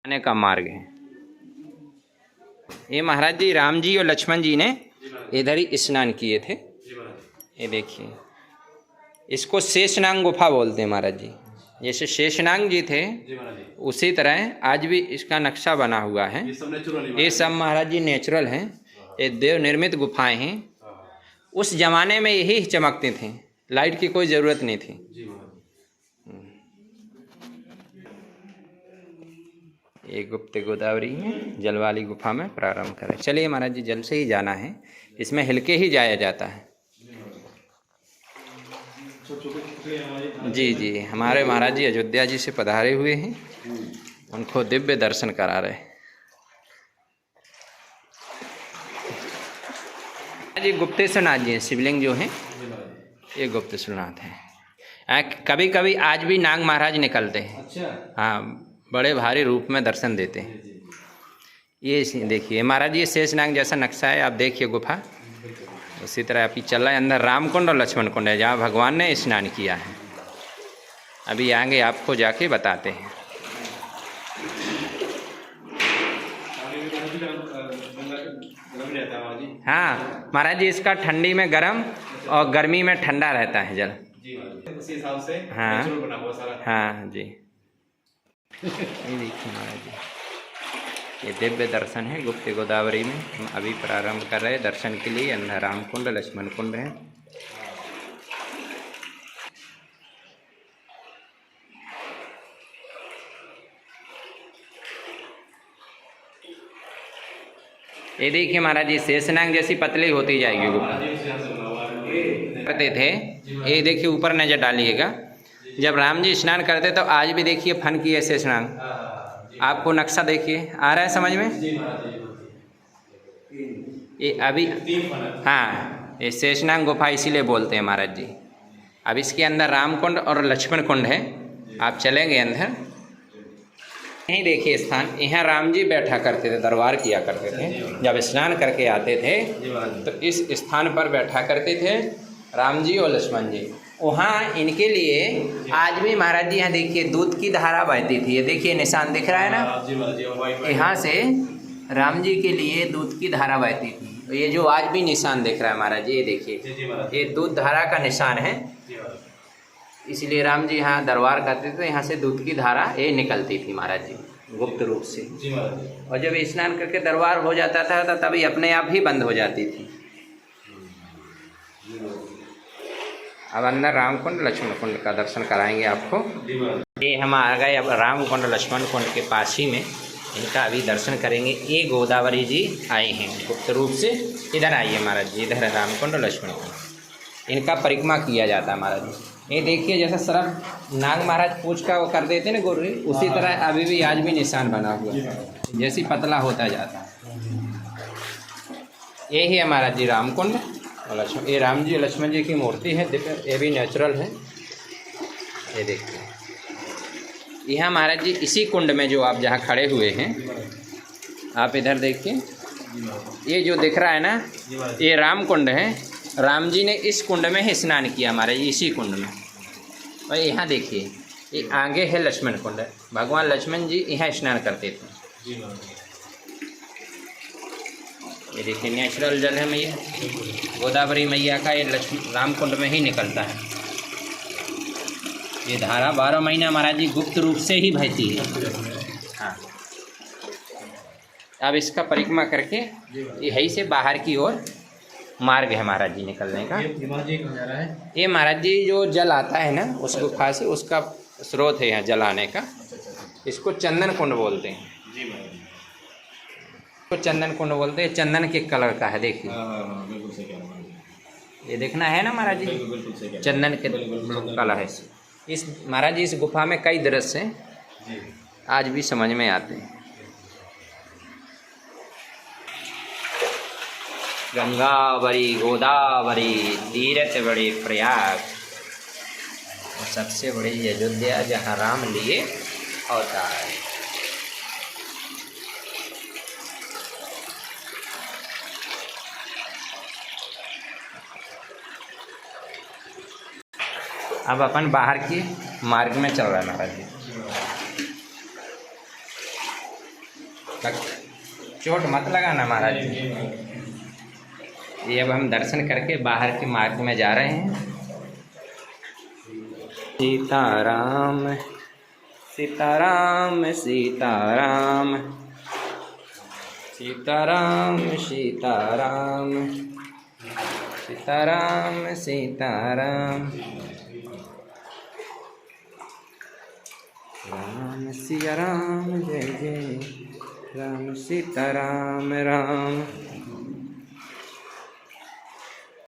आने का मार्ग है। ये महाराज जी राम जी और लक्ष्मण जी ने इधर ही स्नान किए थे। ये देखिए, इसको शेषनाग गुफा बोलते हैं महाराज जी। जैसे शेषनाग जी थे उसी तरह आज भी इसका नक्शा बना हुआ है। ये सब महाराज जी नेचुरल हैं, ये देव निर्मित गुफाएं हैं। उस जमाने में यही चमकते थे, लाइट की कोई ज़रूरत नहीं थी। ये गुप्त गोदावरी में जल वाली गुफा में प्रारंभ करें। चलिए महाराज जी, जल से ही जाना है, इसमें हिलके ही जाया जाता है। जी जी, हमारे महाराज जी अयोध्या जी से पधारे हुए हैं, उनको दिव्य दर्शन करा रहे जी। गुप्तेश्वरनाथ जी शिवलिंग जो हैं, ये गुप्तेश्वरनाथ हैं। कभी कभी आज भी नाग महाराज निकलते हैं। अच्छा। हाँ, बड़े भारी रूप में दर्शन देते हैं। ये देखिए महाराज जी, शेषनाग जैसा नक्शा है, आप देखिए गुफा उसी तरह अभी चल रहा है। अंदर राम कुंड और लक्ष्मण कुंड है, जहाँ भगवान ने स्नान किया है। अभी आएंगे, आपको जाके बताते हैं। हाँ महाराज जी, इसका ठंडी में गर्म और गर्मी में ठंडा रहता है जल। उसी हिसाब से हाँ बना हुआ सारा। हाँ जी, ये देखिए महाराज जी, ये दिव्य दर्शन है गुप्त गोदावरी में। हम अभी प्रारंभ कर रहे हैं दर्शन के लिए। अंदर राम कुंड लक्ष्मण कुंड है। ये देखिए महाराज जी, शेषनाग जैसी पतली होती जाएगी गुफा। करते थे, ये देखिए ऊपर नजर डालिएगा, जब राम जी स्नान करते तो आज भी देखिए फन की है शेषनाग। आपको नक्शा देखिए, आ रहा है समझ में? ये अभी हाँ, ये शेषनाग गुफा इसीलिए बोलते हैं महाराज जी। अब इसके अंदर राम कुंड और लक्ष्मण कुंड है। आप चलेंगे अंदर, यहीं देखिए स्थान, यहाँ राम जी बैठा करते थे, दरबार किया करते थे। जब स्नान करके आते थे तो इस स्थान पर बैठा करते थे राम जी और लक्ष्मण जी। वहाँ इनके लिए आज भी महाराज जी, यहाँ देखिए दूध की धारा बहती थी। ये देखिए निशान दिख रहा है ना, यहाँ से राम जी के लिए दूध की धारा बहती थी। ये जो आज भी निशान दिख रहा है महाराज जी, ये देखिए, ये दूध धारा का निशान है। इसलिए राम जी यहाँ दरबार करते थे, यहाँ से दूध की धारा ये निकलती थी महाराज जी, गुप्त रूप से। और जब स्नान करके दरबार हो जाता था तो तभी अपने आप ही बंद हो जाती थी। अब अंदर राम कुंड लक्ष्मण कुंड का दर्शन कराएंगे आपको। ये हम आ गए अब राम कुंड लक्ष्मण कुंड के पास ही में, इनका अभी दर्शन करेंगे। ये गोदावरी जी आए हैं गुप्त रूप से। इधर आइए महाराज जी, इधर राम कुंड लक्ष्मण कुंड, इनका परिक्रमा किया जाता है महाराज जी। ये देखिए, जैसा सरफ नाग महाराज पूछ का वो कर देते ना गोरी, उसी तरह अभी भी आज भी निशान बना हुआ है, जैसी पतला होता जाता है। यही है महाराज जी राम कुंड और लक्ष्मण। ये राम जी लक्ष्मण जी की मूर्ति है, ये भी नेचुरल है। ये देखिए यहाँ महाराज जी, इसी कुंड में जो आप जहाँ खड़े हुए हैं, आप इधर देखिए, ये जो दिख रहा है ना, ये राम कुंड है। राम जी ने इस कुंड में ही स्नान किया हमारे, इसी कुंड में। और यहाँ देखिए, ये आगे है लक्ष्मण कुंड, भगवान लक्ष्मण जी यहाँ स्नान करते थे। ये देखिए नेचुरल जल है मैया, गोदावरी मैया का, ये राम कुंड में ही निकलता है। ये धारा 12 महीना महाराज जी गुप्त रूप से ही बहती है। हाँ, अब इसका परिक्रमा करके यहीं से बाहर की ओर मार्ग है महाराज जी निकलने का। ये महाराज जी जो जल आता है ना उस गुफा से, उसका स्रोत है यहाँ जल आने का। इसको चंदन कुंड बोलते हैं। इसको चंदन कुंड बोलते हैं। चंदन के कलर का है, देखिए। ये देखना है ना महाराज जी, चंदन के कलर है। इस महाराज जी, इस गुफा में कई दृश्य आज भी समझ में आते हैं। गंगावरी गोदावरी तीर्थ बड़े प्रयाग, और सबसे बड़ी अयोध्या जहाँ राम लिए अवतार। अब अपन बाहर की मार्ग में चल रहा है महाराज जी। चोट मत लगाना महाराज जी। ये अब हम दर्शन करके बाहर के मार्ग में जा रहे हैं। सीताराम सीताराम सीताराम सीताराम सीताराम सीताराम सीताराम राम सिया राम जय जय राम सीताराम राम।